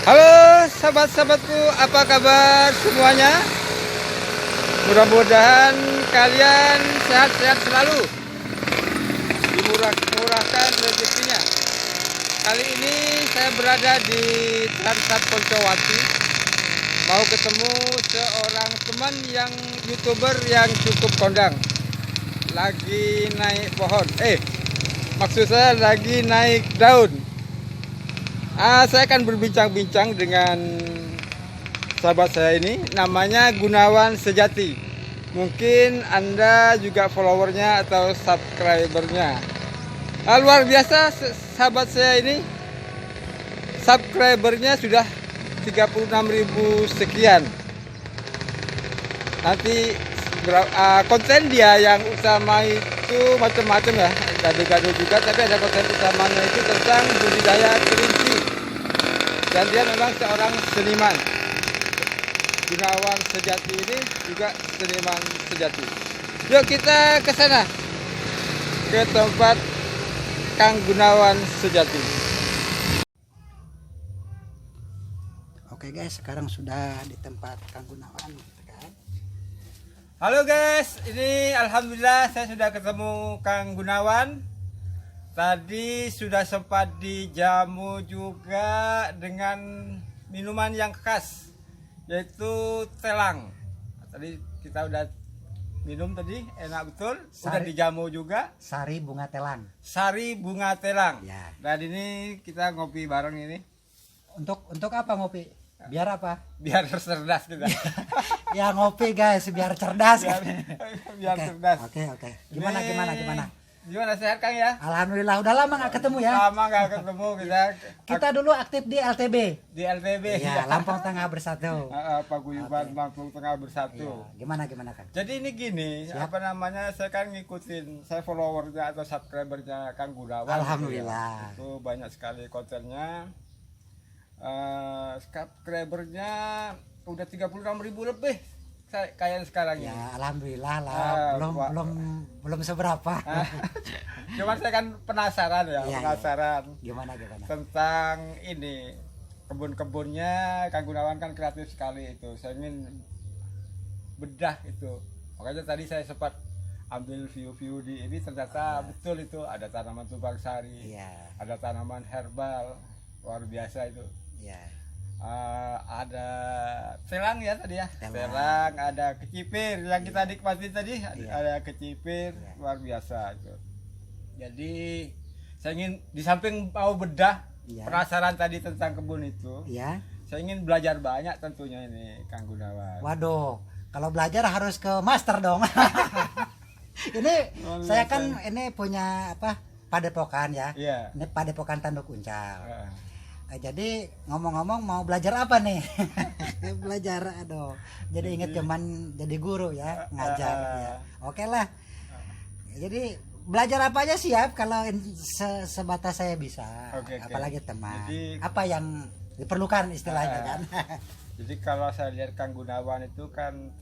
Halo sahabat-sahabatku, apa kabar semuanya? Mudah-mudahan kalian sehat-sehat selalu, dimurah-murahkan rezekinya. Kali ini saya berada di Transat Poncowati, mau ketemu seorang teman yang YouTuber yang cukup kondang. Lagi naik pohon, maksud saya lagi naik daun. Saya akan berbincang-bincang dengan sahabat saya ini, namanya Gunawan Sejati. Mungkin Anda juga followernya atau subscribernya. Luar biasa sahabat saya ini, subscribernya sudah 36.000 sekian. Nanti konten dia yang utama itu macam-macam ya, gaduh-gaduh juga, tapi ada konten utamanya itu tentang budidaya kelinci. Dan dia memang seorang seniman. Gunawan Sejati ini juga seniman sejati. Yuk kita ke sana, ke tempat Kang Gunawan Sejati. Oke guys, sekarang sudah di tempat Kang Gunawan gitu kan. Halo guys, ini alhamdulillah saya sudah ketemu Kang Gunawan. Tadi sudah sempat dijamu juga dengan minuman yang khas, yaitu telang. Tadi kita udah minum tadi, enak betul. Udah dijamu juga. Sari bunga telang. Sari bunga telang. Ya. Dan ini kita ngopi bareng ini. Untuk apa ngopi? Biar apa? Biar cerdas kita. Ya ngopi guys, biar cerdas. Biar cerdas. Oke. Gimana? Gimana, sehat Kang ya? Alhamdulillah, udah lama nggak ketemu ya. Lama nggak ketemu kita. Kita dulu aktif di LTB. Di LTB. Ya, Lampung Tengah Bersatu. Paguyuban Lampung Tengah Bersatu. Ya, gimana Kang? Jadi ini gini, Siap. saya kan ngikutin, saya followernya atau subscribernya Kang Gunawan. Alhamdulillah. Itu banyak sekali kontennya. Subscribernya udah 36.000 lebih kayak sekarang ini. Ya, alhamdulillah lah. Belum seberapa. Cuman saya kan penasaran ya, penasaran. Gimana? Tentang ini kebun-kebunnya Kang Gunawan kan kreatif sekali itu. Saya ingin bedah itu. Makanya tadi saya sempat ambil view-view di ini, ternyata betul itu ada tanaman tumbang sari, ada tanaman herbal, luar biasa itu. Ada telang ya tadi ya, telang, ada kecipir yang kita nikmati tadi, ada kecipir, luar biasa itu. Jadi saya ingin di samping mau bedah, penasaran tadi tentang kebun itu, saya ingin belajar banyak tentunya ini Kang Gunawan. Waduh, kalau belajar harus ke master dong. Ini saya kan ini punya padepokan ya. Ini padepokan Tanduk Uncal. Jadi ngomong-ngomong mau belajar apa nih? Belajar, jadi inget zaman jadi guru ya, ngajar ya. Oke lah. Jadi belajar apa aja siap kalau sebatas saya bisa. Apalagi teman. Jadi, apa yang diperlukan istilahnya kan? Jadi kalau saya lihat Kang Gunawan itu kan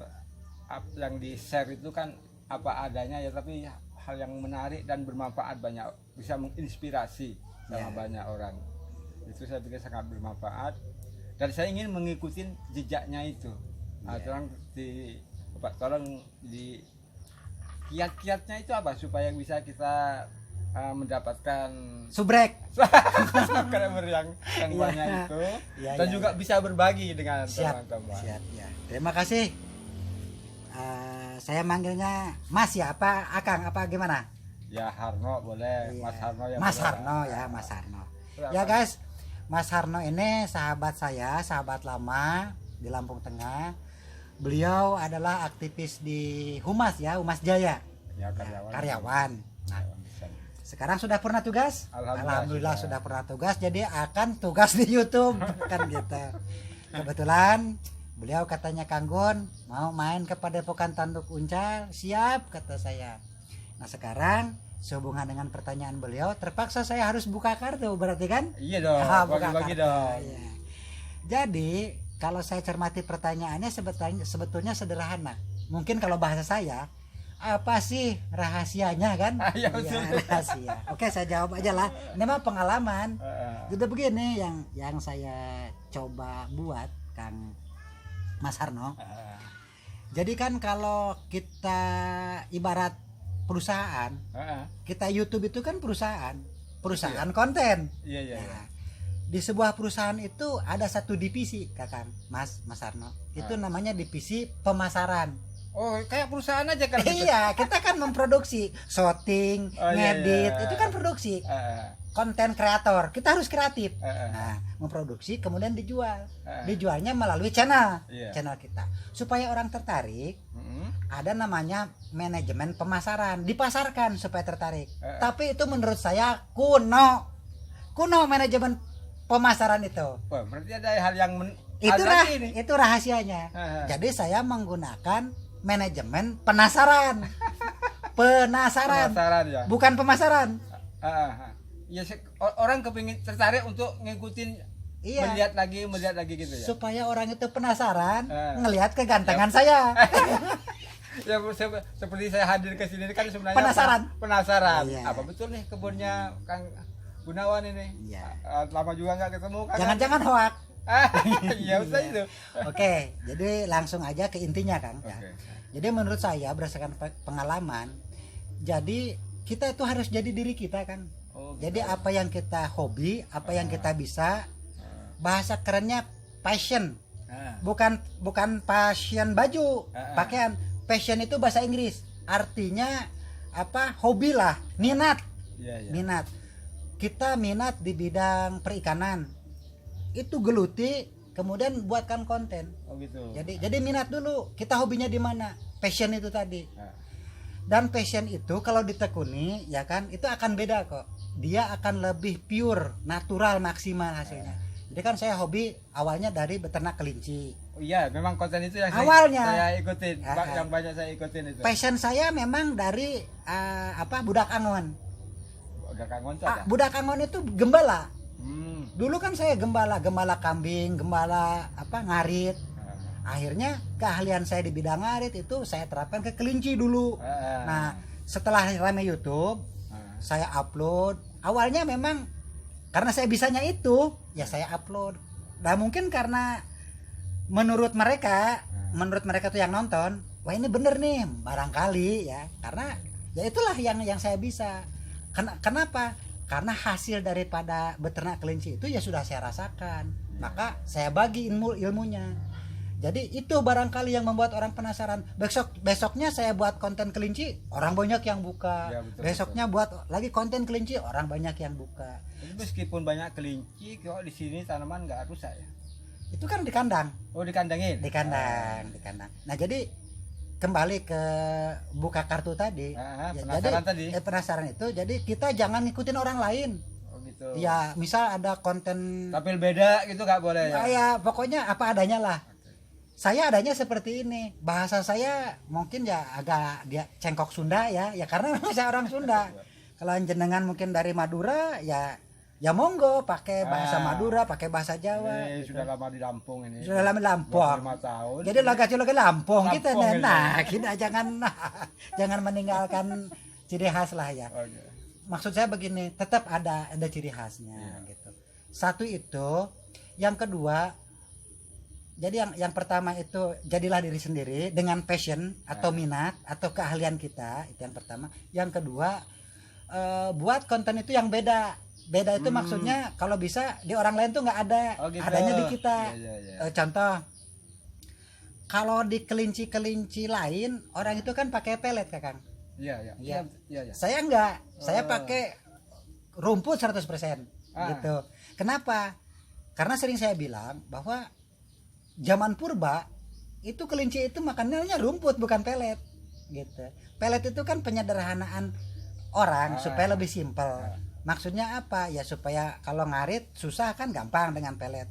yang di share itu kan apa adanya ya, tapi hal yang menarik dan bermanfaat, banyak bisa menginspirasi sama banyak orang. Itu saya pikir sangat bermanfaat dan saya ingin mengikuti jejaknya itu. Tolong di kiat-kiatnya itu apa supaya bisa kita mendapatkan subrek subscriber yang banyak itu dan juga bisa berbagi dengan teman-teman. Siap ya. Terima kasih. Saya manggilnya Mas ya, apa Akang, apa gimana? Ya Harno boleh, Mas Harno ya. Mas Harno ya, Mas Harno. Ya guys, Mas Harno ini sahabat saya, sahabat lama di Lampung Tengah. Beliau adalah aktivis di Humas ya, Humas Jaya. Ya, karyawan. Nah, sekarang sudah pernah tugas? Alhamdulillah sudah pernah tugas, jadi akan tugas di YouTube kan gitu. Kebetulan beliau katanya Kang Gun mau main ke Padepokan Tanduk Uncal, siap kata saya. Nah sekarang sehubungan dengan pertanyaan beliau, terpaksa saya harus buka kartu, berarti kan? Iya dong, bagi-bagi dong. Ya. Jadi kalau saya cermati pertanyaannya sebetulnya sederhana. Mungkin kalau bahasa saya, apa sih rahasianya kan? Ya, rahasia. Oke, saya jawab aja lah. Ini mah pengalaman. Jadi begini yang saya coba buat Kang Mas Harno. Jadi kan kalau kita ibarat perusahaan, kita YouTube itu kan perusahaan konten. Iya. Nah, di sebuah perusahaan itu ada satu divisi, Kakang Mas Harno. Itu namanya divisi pemasaran. Oh, kayak perusahaan aja kan? Iya, kita kan memproduksi, shooting, ngedit, itu kan produksi. Konten kreator, kita harus kreatif. Nah, memproduksi kemudian dijual. Dijualnya melalui channel kita. Supaya orang tertarik, ada namanya manajemen pemasaran, dipasarkan supaya tertarik. Tapi itu menurut saya kuno manajemen pemasaran itu. Wah, berarti ada hal yang itu rahasianya. Jadi saya menggunakan manajemen penasaran. Penasaran ya. Bukan pemasaran. Ya, orang kepingin tertarik untuk ngikutin, melihat lagi gitu ya. Supaya orang itu penasaran ngelihat kegantengan saya. Ya, seperti saya hadir ke sini kan sebenarnya penasaran. Iya. Apa betul nih kebunnya Kang Gunawan ini? Iya. Lama juga nggak ketemu kan? Jangan-jangan hoak. Iya, usah itu. Oke, jadi langsung aja ke intinya, Kang. Okay. Ya. Jadi menurut saya berdasarkan pengalaman, jadi kita itu harus jadi diri kita, Kang. Jadi apa yang kita hobi, apa yang kita bisa, bahasa kerennya passion. Bukan passion baju, pakaian. Passion itu bahasa Inggris. Artinya apa? Hobi lah, minat. Minat. Kita minat di bidang perikanan. Itu geluti, kemudian buatkan konten. Gitu. Jadi minat dulu. Kita hobinya di mana? Passion itu tadi. Dan passion itu kalau ditekuni, ya kan, itu akan beda kok. Dia akan lebih pure, natural, maksimal hasilnya. Jadi kan saya hobi awalnya dari beternak kelinci. Oh iya, memang konten itu yang awalnya saya ikutin, yang banyak saya ikutin itu. Passion saya memang dari budak angon. Budak angon itu gembala. Dulu kan saya gembala kambing, gembala ngarit. Akhirnya keahlian saya di bidang ngarit itu saya terapkan ke kelinci dulu. Nah, setelah rame YouTube, saya upload. Awalnya memang karena saya bisanya itu, ya saya upload. Nah, mungkin karena menurut mereka tuh yang nonton, wah ini bener nih, barangkali ya. Karena ya itulah yang saya bisa. Kenapa? Karena hasil daripada beternak kelinci itu ya sudah saya rasakan. Maka saya bagi ilmunya. Jadi itu barangkali yang membuat orang penasaran. Besoknya saya buat konten kelinci, orang banyak yang buka. Ya, betul, besoknya buat lagi konten kelinci, orang banyak yang buka. Jadi meskipun banyak kelinci, kok di sini tanaman nggak rusak ya? Itu kan di kandang. Oh, dikandangin? Di kandang. Nah, jadi kembali ke buka kartu tadi. Penasaran tadi. Penasaran itu. Jadi kita jangan ngikutin orang lain. Oh gitu. Ya, misal ada konten tampil beda gitu nggak boleh ya? Ya, pokoknya apa adanya lah. Saya adanya seperti ini. Bahasa saya mungkin ya agak dia cengkok Sunda ya karena saya orang Sunda. Kalau jenengan mungkin dari Madura ya monggo pakai bahasa Madura, pakai bahasa Jawa. Gitu. Sudah lama di Lampung ini. Sudah lama di Lampung. 5 tahun. Jadi lagi Lampung kita nah, kita jangan meninggalkan ciri khas lah ya. Okay. Maksud saya begini, tetap ada ciri khasnya gitu. Satu itu, yang kedua, jadi yang pertama itu jadilah diri sendiri dengan passion atau minat atau keahlian kita, itu yang pertama. Yang kedua, buat konten itu yang beda itu maksudnya kalau bisa di orang lain tuh nggak ada, gitu. Adanya di kita. Contoh, kalau di kelinci lain orang itu kan pakai pelet, Kakang. Iya. Saya enggak, saya pakai rumput 100% gitu. Kenapa? Karena sering saya bilang bahwa zaman purba itu kelinci itu makanannya rumput bukan pelet gitu. Pelet itu kan penyederhanaan orang supaya lebih simpel. Maksudnya apa? Ya supaya kalau ngarit susah kan gampang dengan pelet.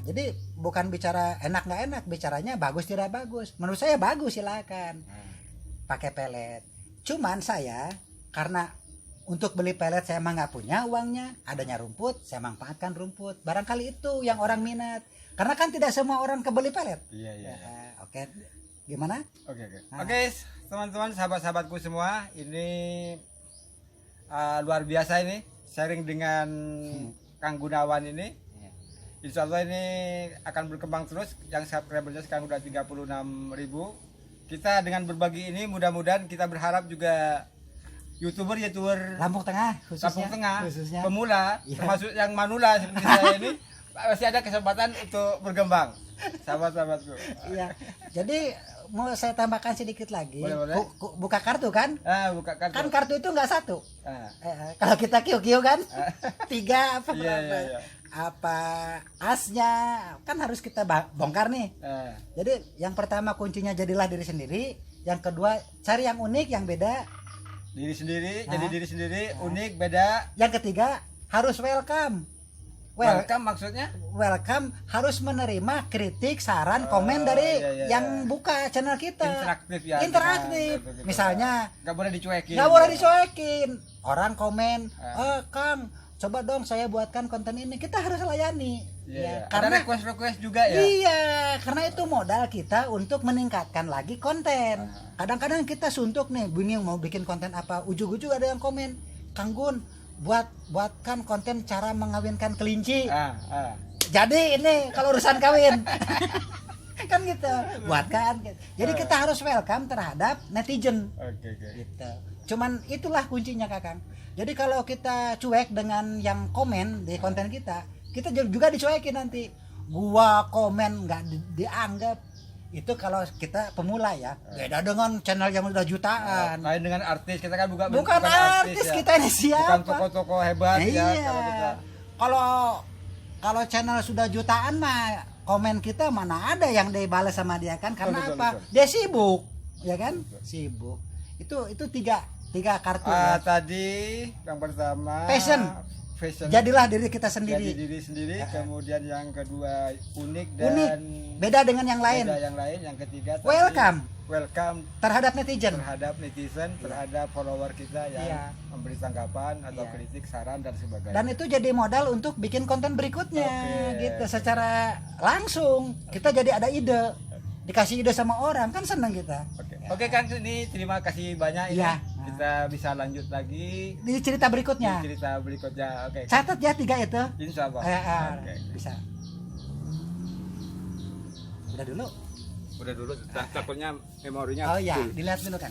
Jadi bukan bicara enak nggak enak, bicaranya bagus tidak bagus. Menurut saya bagus, silakan pakai pelet. Cuman saya karena untuk beli pelet saya emang nggak punya uangnya, adanya rumput saya manfaatkan rumput. Barangkali itu yang orang minat. Karena kan tidak semua orang kebeli pelet. Iya. Oke. Gimana? Oke. Oke, teman-teman, sahabat-sahabatku semua, ini luar biasa ini sharing dengan Kang Gunawan ini. Insya Allah ini akan berkembang terus. Yang subscribernya sekarang udah 36.000. Kita dengan berbagi ini mudah-mudahan kita berharap juga YouTuber Lampung Tengah khususnya pemula, termasuk yang manula seperti saya ini masih ada kesempatan untuk berkembang. Sahabat-sahabatku. Iya. Jadi mau saya tambahkan sedikit lagi. Boleh. Buka kartu kan? Buka kartu. Kan kartu itu nggak satu. Kalau kita kio-kio kan 3 apa Iya, berapa? iya. Apa asnya kan harus kita bongkar nih. Jadi yang pertama kuncinya jadilah diri sendiri. Yang kedua cari yang unik, yang beda. Diri sendiri, jadi diri sendiri, unik, beda. Yang ketiga harus welcome. Welcome maksudnya? Welcome harus menerima kritik, saran, komen dari yang buka channel kita. Interaktif ya. Interaktif. Misalnya nggak boleh dicuekin. nggak boleh dicuekin. Orang komen, Kang, coba dong saya buatkan konten ini. Kita harus layani. Ya, karena ada request juga ya. Iya, karena itu modal kita untuk meningkatkan lagi konten. Kadang-kadang kita suntuk nih, bingung mau bikin konten apa. Ujug-ujug ada yang komen, Kang Gun, buatkan konten cara mengawinkan kelinci. Jadi ini kalau urusan kawin. Kan gitu. Buatkan. Jadi kita harus welcome terhadap netizen. Oke. Gitu. Cuman itulah kuncinya, Kakang. Jadi kalau kita cuek dengan yang komen di konten kita juga dicuekin nanti. Gua komen nggak dianggap. Itu kalau kita pemula ya. Beda dengan channel yang udah jutaan. Lain dengan artis, kita kan bukan artis ya. Kita ini siapa? Bukan tokoh-tokoh hebat ya. Kalau channel sudah jutaan mah komen kita mana ada yang dibalas sama dia kan? Karena betul, apa? betul. Dia sibuk, ya kan? Sibuk. Itu tiga kartu. Ya. Tadi yang pertama Passion. Jadilah diri kita sendiri. Jadi diri sendiri. Kemudian yang kedua unik dan beda dengan yang lain. Yang ketiga welcome terhadap netizen, terhadap follower kita yang memberi tanggapan atau kritik, saran dan sebagainya. Dan itu jadi modal untuk bikin konten berikutnya gitu. Secara langsung kita jadi ada ide. Dikasih ide sama orang kan senang kita. Oke Kang, ini terima kasih banyak ini. Kita bisa lanjut lagi di cerita berikutnya. Oke. Catat ya 3 itu. Insya Allah. Bisa. Udah dulu. Takutnya memorinya. Oh iya, dilihat dulu kan.